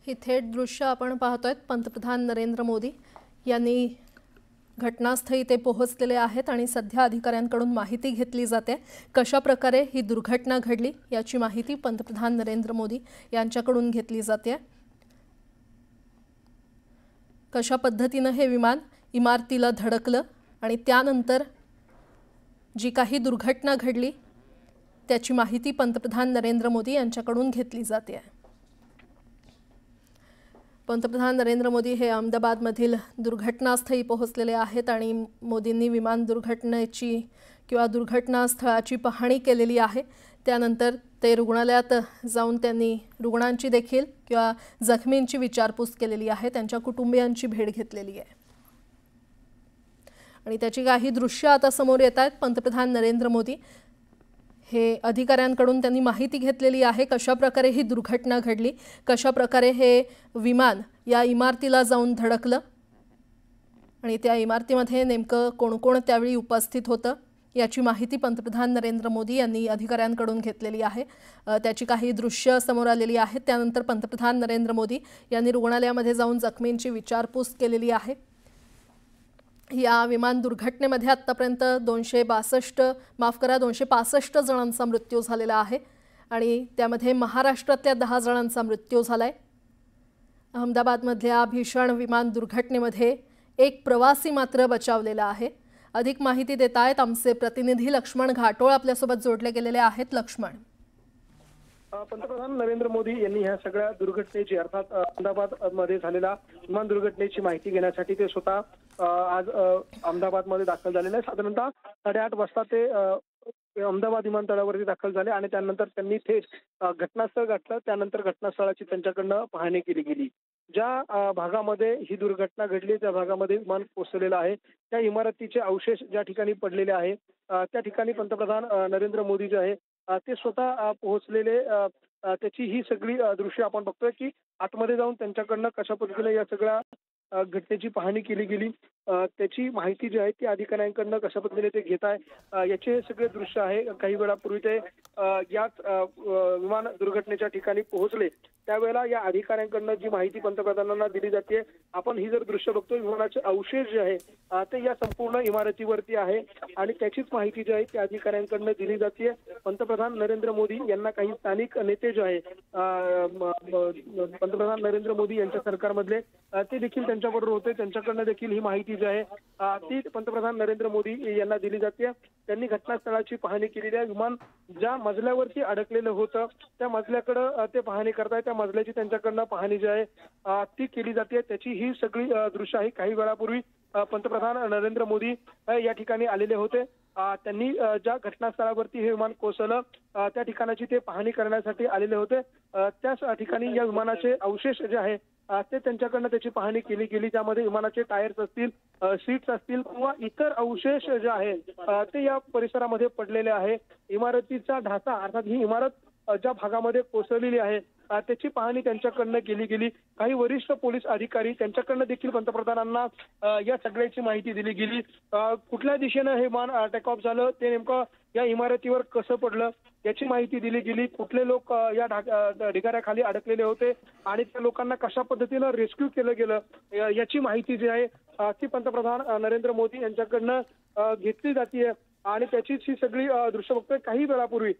ही थेट दृश्य आपण पाहतोय। पंतप्रधान नरेंद्र मोदी यांनी घटनास्थळी ते पोहोचलेले आहेत आणि सध्या अधिकाऱ्यांकडून माहिती घेतली जाते। कशा प्रकारे ही दुर्घटना घडली याची माहिती पंतप्रधान नरेंद्र मोदी यांच्याकडून घेतली जाते। कशा पद्धतीने हे विमान इमारतीला धडकलं आणि त्यानंतर जी काही दुर्घटना घडली त्याची माहिती पंतप्रधान नरेंद्र मोदी यांच्याकडून घेतली जाते। पंतप्रधान नरेंद्र मोदी हे अहमदाबादमधील दुर्घटनास्थळी पोहोचलेले आहेत आणि मोदींनी विमान दुर्घटनेची किंवा दुर्घटनास्थळाची पाहणी केलेली आहे। त्यानंतर ते रुग्णालयात जाऊन त्यांनी रुग्णांची देखील किंवा जखमींची विचारपूस केलेली आहे, त्यांच्या कुटुंबियांची भेट घेतलेली आहे आणि त्याची काही दृश्य आता समोर येत आहेत। पंतप्रधान नरेंद्र मोदी हे अधिकाऱ्यांकडून त्यांनी माहिती घेतलेली आहे, कशा प्रकारे ही दुर्घटना घडली, कशा प्रकारे हे विमान या इमारतीला जाऊन धडकलं आणि त्या इमारतीमध्ये नेमकं कोण कोण त्यावेळी उपस्थित होतं याची माहिती पंतप्रधान नरेंद्र मोदी यांनी अधिकाऱ्यांकडून घेतलेली आहे। त्याची काही दृश्य समोर आलेली आहेत। त्यानंतर पंतप्रधान नरेंद्र मोदी यांनी रुग्णालयामध्ये जाऊन जखमींची विचारपूस केलेली आहे। या विमान दुर्घटनेमध्ये आतापर्यंत 265 जणांचा मृत्यू झालेला आहे आणि त्यामध्ये महाराष्ट्रातल्या 10 जणांचा मृत्यू झालाय। अहमदाबादमधल्या भीषण विमान दुर्घटनेमध्ये एक प्रवासी मात्र बचावलेला आहे। अधिक माहिती देत आहेत आमचे प्रतिनिधी लक्ष्मण घाटोळ आपल्यासोबत जोडले गेलेले आहेत। लक्ष्मण, पंतप्रधान नरेंद्र मोदी यांनी ह्या सगळ्या दुर्घटनेची अर्थात अहमदाबाद मध्ये झालेल्या विमान दुर्घटनेची माहिती घेण्यासाठी ते स्वतः आज अहमदाबाद मध्ये दाखल झालेले आहे। साधारणतः 8:30 वाजता ते अहमदाबाद विमानतळावरती दाखल झाले आणि त्यानंतर त्यांनी थेट घटनास्थळ गाठलं। त्यानंतर घटनास्थळाची त्यांच्याकडनं पाहणी केली गेली। ज्या भागामध्ये ही दुर्घटना घडली त्या भागामध्ये विमान कोसळलेलं आहे, त्या इमारतीचे अवशेष ज्या ठिकाणी पडलेले आहे त्या ठिकाणी पंतप्रधान नरेंद्र मोदी जे आहे ते स्वतः पोहोचलेले, त्याची ही सगळी दृश्य आपण बघतोय की आतमध्ये जाऊन त्यांच्याकडनं कशा पद्धतीने या सगळ्या घटनेची पाहणी केली गेली, त्याची माहिती जी आहे ती अधिकाऱ्यांकडनं कशा पद्धतीने ते घेत आहे याचे सगळे दृश्य आहे। काही वेळापूर्वी ते याच विमान दुर्घटनेच्या ठिकाणी पोहोचले त्यावेळेला या अधिकाऱ्यांकडनं जी माहिती पंतप्रधानांना दिली जाते, आपण ही जर दृश्य बघतोय विमानाचे अवशेष जे आहे ते या संपूर्ण इमारतीवरती आहे आणि त्याचीच माहिती जी आहे ती अधिकाऱ्यांकडनं दिली जाते। पंतप्रधान नरेंद्र मोदी यांना काही स्थानिक नेते जे आहे पंतप्रधान नरेंद्र मोदी यांच्या सरकारमधले ते देखील त्यांच्याबरोबर होते, त्यांच्याकडनं देखील ही माहिती जी आहे ती पंतप्रधान नरेंद्र मोदी यांना दिली जाते। त्यांनी घटनास्थळाची पाहणी केलेली आहे। विमान ज्या मजल्यावरती अडकलेलं होतं त्या मजल्याकडे ते पाहणी करताय, त्या मजल्याची त्यांच्याकडनं पाहणी जी आहे ती केली जाते। त्याची ही सगळी दृश्य आहे। काही वेळापूर्वी पंतप्रधान नरेंद्र मोदी या ठिकाणी आलेले होते। त्यांनी ज्या घटनास्थळावरती हे विमान कोसळलं त्या ठिकाणाची ते पाहणी करण्यासाठी आलेले होते। त्याच ठिकाणी या विमानाचे अवशेष जे आहे ते त्यांच्याकडनं त्याची पाहणी केली गेली, ज्यामध्ये विमानाचे टायर्स असतील, सीट्स असतील किंवा इतर अवशेष जे आहे ते या परिसरामध्ये पडलेले आहे। इमारतीचा ढाचा अर्थात ही इमारत ज्या भागामध्ये कोसळलेली आहे त्याची पाहणी त्यांच्याकडनं केली गेली। काही वरिष्ठ पोलीस अधिकारी त्यांच्याकडनं देखील पंतप्रधानांना या सगळ्याची माहिती दिली गेली। कुठल्या दिशेनं हे विमान टेक ऑफ झालं, ते नेमकं या इमारतीवर कसं पडलं याची माहिती दिली गेली। कुठले लोक या ढिगाऱ्याखाली अडकलेले होते आणि त्या लोकांना कशा पद्धतीनं रेस्क्यू केलं गेलं याची माहिती जी आहे ती पंतप्रधान नरेंद्र मोदी यांच्याकडनं घेतली जाते आणि त्याचीच ही सगळी दृश्य बघतोय। काही वेळापूर्वी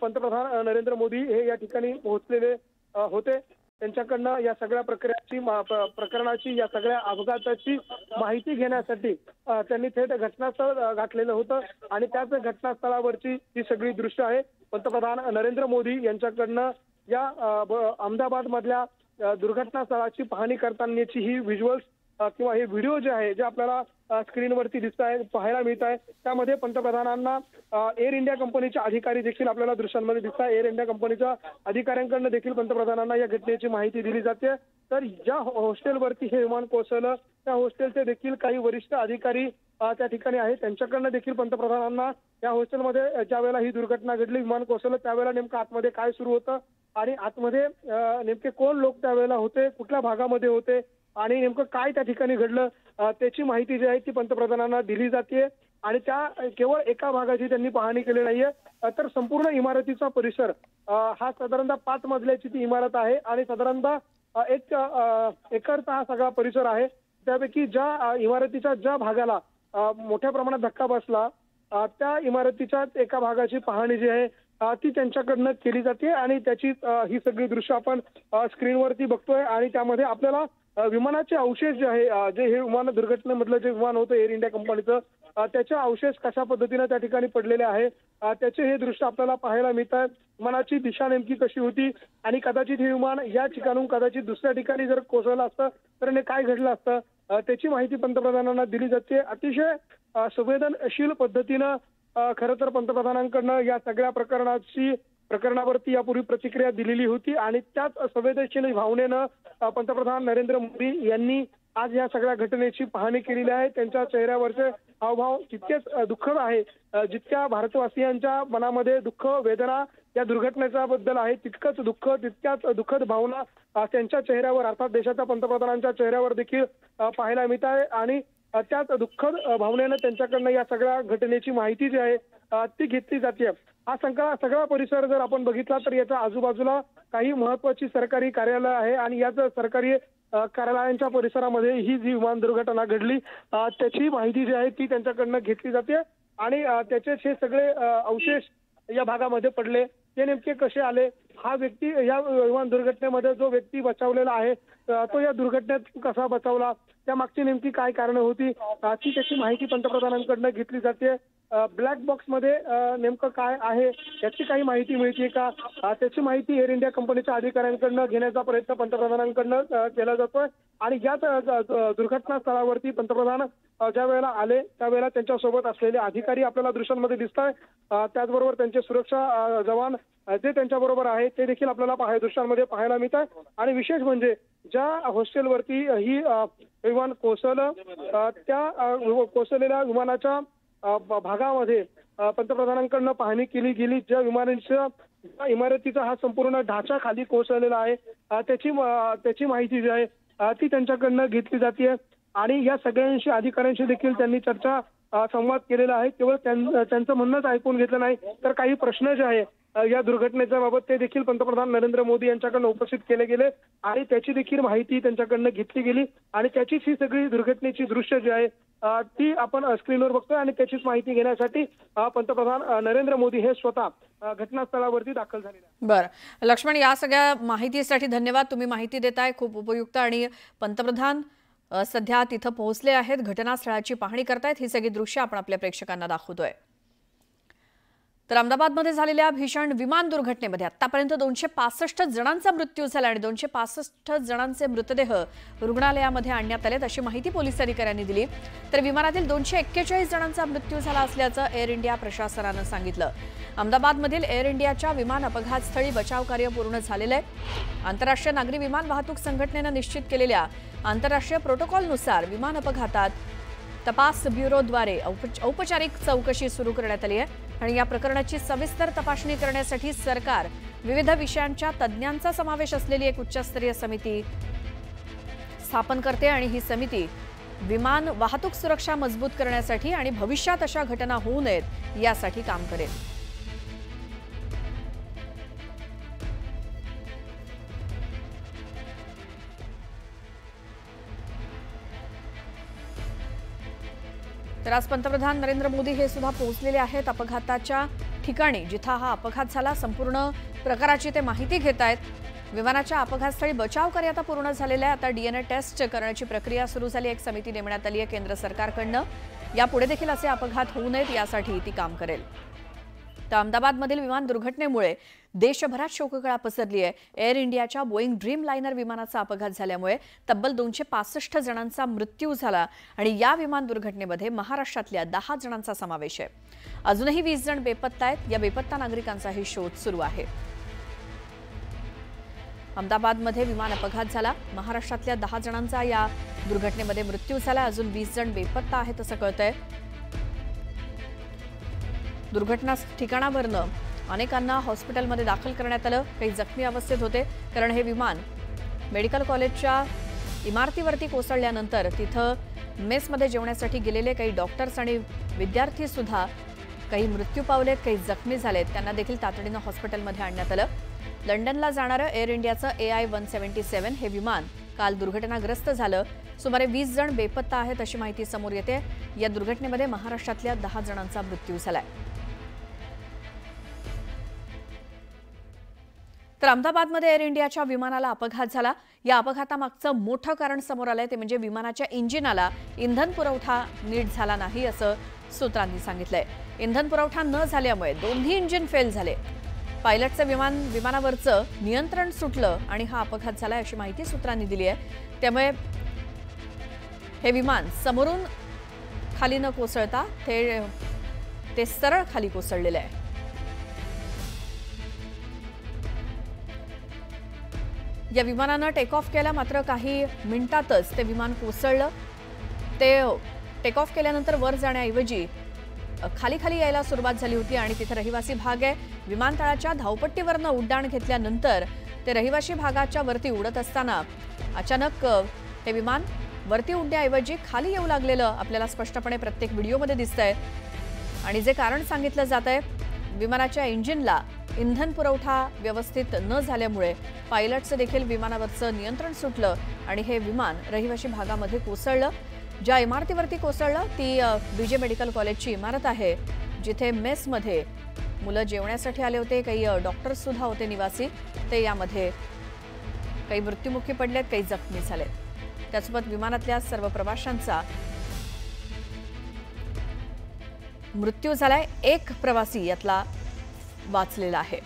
पंतप्रधान नरेंद्र मोदी हे या ठिकाणी पोहोचलेले होते, त्यांच्याकडनं या सगळ्या प्रकरणाची या सगळ्या अपघाताची माहिती घेण्यासाठी त्यांनी थेट घटनास्थळ गाठलेलं होतं आणि त्याच घटनास्थळावरची ही सगळी दृश्य आहे। पंतप्रधान नरेंद्र मोदी यांच्याकडनं या अहमदाबाद मधल्या दुर्घटनास्थळाची पाहणी करतानाची ही व्हिज्युअल्स किंवा हे व्हिडिओ जे आहे जे आपल्याला स्क्रीनवरती दिसत आहे, पाहायला मिळत आहे, त्यामध्ये पंतप्रधानांना एअर इंडिया कंपनीचे अधिकारी देखील आपल्याला दृश्यांमध्ये दिसत आहे। एअर इंडिया कंपनीच्या अधिकाऱ्यांकडून देखील पंतप्रधानांना या घटनेची माहिती दिली जाते। तर ज्या हॉस्टेलवरती हे विमान कोसळलं त्या हॉस्टेलचे देखील काही वरिष्ठ अधिकारी त्या ठिकाणी आहेत, त्यांच्याकडनं देखील पंतप्रधानांना या हॉस्टेलमध्ये ज्या वेळेला ही दुर्घटना घडली, विमान कोसळलं त्यावेळेला नेमकं आतमध्ये काय सुरू होतं आणि आतमध्ये नेमके कोण लोक त्यावेळेला होते, कुठल्या भागामध्ये होते आणि नेमकं काय त्या ठिकाणी घडलं त्याची माहिती जी आहे ती पंतप्रधानांना दिली जाते। आणि त्या केवळ एका भागाची त्यांनी पाहणी केली नाहीये, तर संपूर्ण इमारतीचा परिसर हा साधारणतः 5 मजल्याची ती इमारत आहे आणि साधारणतः एक एकरचा हा सगळा परिसर आहे। त्यापैकी ज्या इमारतीच्या ज्या भागाला मोठ्या प्रमाणात धक्का बसला त्या इमारतीच्या एका भागाची पाहणी जी आहे ती त्यांच्याकडनं केली जाते आणि त्याची ही सगळी दृश्य आपण स्क्रीनवरती बघतोय आणि त्यामध्ये आपल्याला विमानाचे अवशेष जे आहे जे हे विमान दुर्घटनेमधलं जे विमान होतं एअर इंडिया कंपनीचं त्याचे अवशेष कशा पद्धतीने त्या ठिकाणी पडलेले आहे त्याचे हे दृश्य आपल्याला पाहायला मिळतात। विमानाची दिशा नेमकी कशी होती आणि कदाचित हे विमान या ठिकाणून कदाचित दुसऱ्या ठिकाणी जर कोसळलं असतं तर काय घडलं असतं त्याची माहिती पंतप्रधानांना दिली जाते। अतिशय संवेदनशील पद्धतीनं खरं तर पंतप्रधानांकडनं या सगळ्या प्रकरणावरती यापूर्वी प्रतिक्रिया दिलेली होती आणि त्याच संवेदनशील भावनेनं पंतप्रधान नरेंद्र मोदी यांनी आज या सगळ्या घटनेची पाहणी केलेली आहे। त्यांच्या चेहऱ्यावरचे हावभाव तितकेच दुःखद आहे जितक्या भारतवासियांच्या मनामध्ये दुःख वेदना या दुर्घटनेच्या बद्दल आहे तितकंच दुःख तितक्याच दुःखद भावना त्यांच्या चेहऱ्यावर अर्थात देशाच्या पंतप्रधानांच्या चेहऱ्यावर देखील पाहायला मिळत आहे आणि त्याच दुःखद भावनेनं त्यांच्याकडनं या सगळ्या घटनेची माहिती जी आहे ती घेतली जाते। हा सगळा परिसर जर आपण बघितला तर याच्या आजूबाजूला काही महत्वाची सरकारी कार्यालय आहे आणि याच सरकारी कार्यालयांच्या परिसरामध्ये ही जी विमान दुर्घटना घडली त्याची माहिती जी आहे ती त्यांच्याकडनं घेतली जाते आणि त्याचे हे सगळे अवशेष या भागामध्ये पडले ते नेमके कसे आले हा व्यक्ती या विमान दुर्घटनेमध्ये जो व्यक्ती बचावलेला आहे तो या दुर्घटनेत कसा बचावला त्या मागची नेमकी काय कारणं होती ती त्याची माहिती पंतप्रधानांकडनं घेतली जाते। ब्लॅक बॉक्स मध्ये नेमकं काय आहे याची काही माहिती मिळते का त्याची माहिती एअर इंडिया कंपनीच्या अधिकाऱ्यांकडनं घेण्याचा प्रयत्न पंतप्रधानांकडनं केला जातोय आणि याच दुर्घटना स्थळावरती पंतप्रधान ज्या वेळेला आले त्यावेळेला त्यांच्यासोबत असलेले अधिकारी आपल्याला दृश्यांमध्ये दिसत आहे त्याचबरोबर त्यांचे सुरक्षा जवान जे त्यांच्याबरोबर आहे ते देखील आपल्याला दृश्यांमध्ये पाहायला मिळत आहे आणि विशेष म्हणजे ज्या हॉस्टेलवरती ही विमान कोसळलं त्या कोसळलेल्या विमानाच्या भागामध्ये पंतप्रधानांकडनं पाहणी केली गेली। ज्या विमानाच्या इमारतीचा हा संपूर्ण ढाचा खाली कोसळलेला आहे त्याची माहिती जी आहे ती त्यांच्याकडनं घेतली जाते आणि या सगळ्यांशी अधिकाऱ्यांशी देखील त्यांनी चर्चा संवाद केलेला आहे। केवळ त्यांचं म्हणणंच ऐकून घेतलं नाही तर काही प्रश्न जे आहे या दुर्घटनेच्या बाबत ते देखील पंतप्रधान नरेंद्र मोदी यांच्याकडनं उपस्थित केले गेले आणि त्याची देखील माहिती त्यांच्याकडनं घेतली गेली आणि त्याचीच ही सगळी दुर्घटनेची दृश्य जी आहे ती आपण स्क्रीनवर बघतोय आणि त्याचीच माहिती घेण्यासाठी पंतप्रधान नरेंद्र मोदी हे स्वतः घटनास्थळावरती दाखल झालेले आहेत। बरं लक्ष्मण, या सगळ्या माहितीसाठी धन्यवाद। तुम्ही माहिती देताय खूप उपयुक्त आणि पंतप्रधान सध्या तिथं पोहोचले आहेत, घटनास्थळाची पाहणी करतायत। ही सगळी दृश्य आपण आपल्या प्रेक्षकांना दाखवतोय। तर अहमदाबादमध्ये झालेल्या भीषण विमान दुर्घटनेमध्ये आतापर्यंत 265 जणांचा मृत्यू झाला आणि 265 जणांचे मृतदेह रुग्णालयामध्ये आणण्यात आलेत अशी माहिती पोलीस अधिकाऱ्यांनी दिली। तर विमानातील 241 जणांचा मृत्यू झाला असल्याचं एअर इंडिया प्रशासनानं सांगितलं। अहमदाबादमधील एअर इंडियाच्या विमान अपघातस्थळी बचाव कार्य पूर्ण झालेलं आहे। आंतरराष्ट्रीय नागरी विमान वाहतूक संघटनेनं निश्चित केलेल्या आंतरराष्ट्रीय प्रोटोकॉलनुसार विमान अपघातात तपास ब्युरोद्वारे औपचारिक चौकशी सुरू करण्यात आली आहे आणि या प्रकरणाची सविस्तर तपासणी करण्यासाठी सरकार विविध विषयांच्या तज्ज्ञांचा समावेश असलेली एक उच्चस्तरीय समिती स्थापन करते आणि ही समिती विमान वाहतूक सुरक्षा मजबूत करण्यासाठी आणि भविष्यात अशा घटना होऊ नयेत यासाठी काम करेल। तर आज पंतप्रधान नरेंद्र मोदी हे सुद्धा पोहोचलेले आहेत अपघाताच्या ठिकाणी जिथं हा अपघात झाला। संपूर्ण प्रकाराची ते माहिती घेत आहेत। विमानाच्या अपघातस्थळी बचाव कार्य आता पूर्ण झालेलं आहे। आता डीएनए टेस्ट करण्याची प्रक्रिया सुरू झाली। एक समिती नेमण्यात आली आहे केंद्र सरकारकडनं। यापुढे देखील असे अपघात होऊ नयेत यासाठी ती काम करेल। तर अहमदाबादमधील विमान दुर्घटनेमुळे देशभरात शोककळा पसरली आहे। एअर इंडियाच्या बोईंग ड्रीम लायनर विमानाचा अपघात झाल्यामुळे तब्बल 265 जणांचा मृत्यू झाला आणि या विमान दुर्घटनेमध्ये महाराष्ट्रातल्या 10 जणांचा समावेश आहे। अजूनही 20 जण बेपत्ता आहेत। या बेपत्ता नागरिकांचाही शोध सुरू आहे। अहमदाबादमध्ये विमान अपघात झाला। महाराष्ट्रातल्या 10 जणांचा या दुर्घटनेमध्ये मृत्यू झाला। अजून 20 जण बेपत्ता आहेत असं कळतंय। दुर्घटना ठिकाणावरनं अनेकांना हॉस्पिटलमध्ये दाखल करण्यात आलं। काही जखमी अवस्थेत होते कारण हे विमान मेडिकल कॉलेजच्या इमारतीवरती कोसळल्यानंतर तिथं मेसमध्ये जेवण्यासाठी गेलेले काही डॉक्टर्स आणि विद्यार्थी सुद्धा काही मृत्यू पावलेत, काही जखमी झालेत। त्यांना देखील तातडीनं हॉस्पिटलमध्ये आणण्यात आलं। लंडनला जाणारं एअर इंडियाचं AI-177 हे विमान काल दुर्घटनाग्रस्त झालं. सुमारे 20 जण बेपत्ता आहेत अशी माहिती समोर येते. या दुर्घटनेमध्ये महाराष्ट्रातल्या 10 जणांचा मृत्यू झालाय. तर अहमदाबादमध्ये एअर इंडियाच्या विमानाला अपघात झाला. या अपघातामागचं मोठं कारण समोर आलंय ते म्हणजे विमानाच्या इंजिनाला इंधन पुरवठा नीट झाला नाही असं सूत्रांनी सांगितलंय. इंधन पुरवठा न झाल्यामुळे दोन्ही इंजिन फेल झाले. पायलटचं विमानावरचं नियंत्रण सुटलं आणि हा अपघात झाला अशी माहिती सूत्रांनी दिली आहे. त्यामुळे हे विमान समोरून खाली न कोसळता ते सरळ खाली कोसळलेलं आहे. या विमानानं टेक ऑफ केला, मात्र काही मिनिटातच ते विमान कोसळलं. ते टेक ऑफ केल्यानंतर वर जाण्याऐवजी खाली खाली यायला सुरुवात झाली होती आणि तिथे रहिवासी भाग आहे. विमानतळाच्या धावपट्टीवरनं उड्डाण घेतल्यानंतर ते रहिवासी भागाच्या वरती उडत असताना अचानक हे विमान वरती उडण्याऐवजी खाली येऊ लागलेलं आपल्याला स्पष्टपणे प्रत्येक व्हिडिओमध्ये दिसतंय. आणि जे कारण सांगितलं जात आहे, विमानाच्या इंजिनला इंधन पुरवठा व्यवस्थित न झाल्यामुळे पायलटचं देखील विमानावरचं नियंत्रण सुटलं आणि हे विमान रहिवासी भागामध्ये कोसळलं. ज्या इमारतीवरती कोसळलं ती BJ मेडिकल कॉलेजची इमारत आहे, जिथे मेसमध्ये मुलं जेवण्यासाठी आले होते. काही डॉक्टर्स सुद्धा होते निवासी. ते यामध्ये काही मृत्युमुखी पडलेत, काही जखमी झालेत. त्यासोबत विमानातल्या सर्व प्रवाशांचा मृत्यू झालाय. एक प्रवासी यातला वाचलेला आहे.